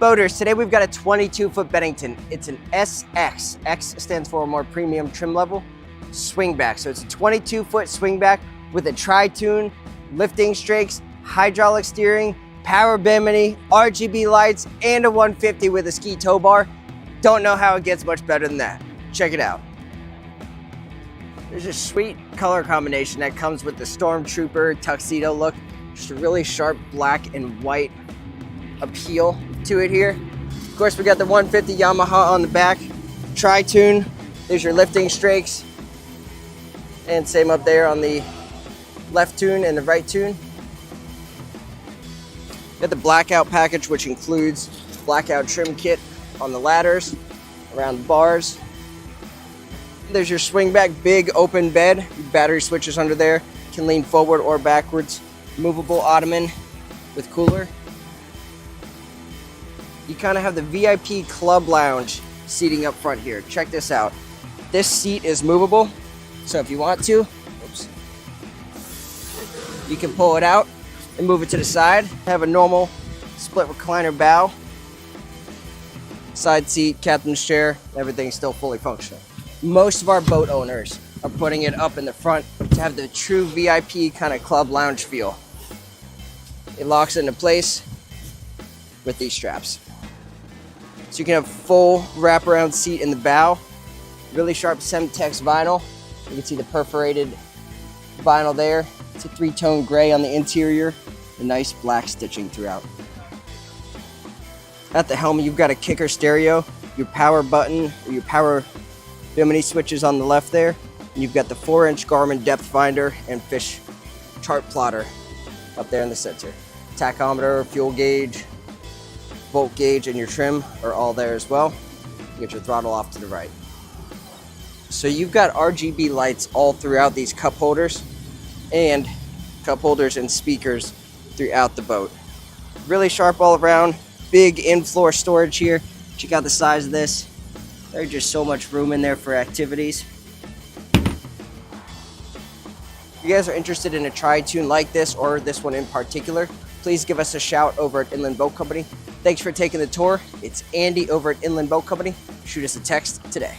Boaters, today we've got a 22-foot Bennington. It's an SX. X stands for a more premium trim level. Swingback. So it's a 22-foot swingback with a tri-tune, lifting strakes, hydraulic steering, power bimini, RGB lights, and a 150 with a ski tow bar. Don't know how it gets much better than that. Check it out. There's a sweet color combination that comes with the Stormtrooper tuxedo look. Just a really sharp black and white appeal to it here. Of course, we got the 150 Yamaha on the back, tri-tune. There's your lifting strakes, and same up there on the left tune and the right tune. Got the Blackout package, which includes Blackout trim kit on the ladders, around the bars. There's your swingback big open bed, battery switches under there, can lean forward or backwards, movable ottoman with cooler. You kind of have the VIP club lounge seating up front here. Check this out. This seat is movable, so if you want to, you can pull it out and move it to the side. Have a normal split recliner bow, side seat, captain's chair, everything's still fully functional. Most of our boat owners are putting it up in the front to have the true VIP kind of club lounge feel. It locks into place with these straps. So you can have full wraparound seat in the bow, really sharp Semtex vinyl. You can see the perforated vinyl there. It's a three-tone gray on the interior, a nice black stitching throughout. At the helm, you've got a kicker stereo, your power button, or your power bimini switches on the left there. And you've got the 4-inch Garmin depth finder and fish chart plotter up there in the center. Tachometer, fuel gauge, volt gauge, and your trim are all there as well. You get your throttle off to the right. So you've got RGB lights all throughout these cup holders and speakers throughout the boat. Really sharp all around, big in-floor storage here. Check out the size of this. There's just so much room in there for activities. If you guys are interested in a tri-tune like this or this one in particular, please give us a shout over at Inland Boat Company. Thanks for taking the tour. It's Andy over at Inland Boat Company. Shoot us a text today.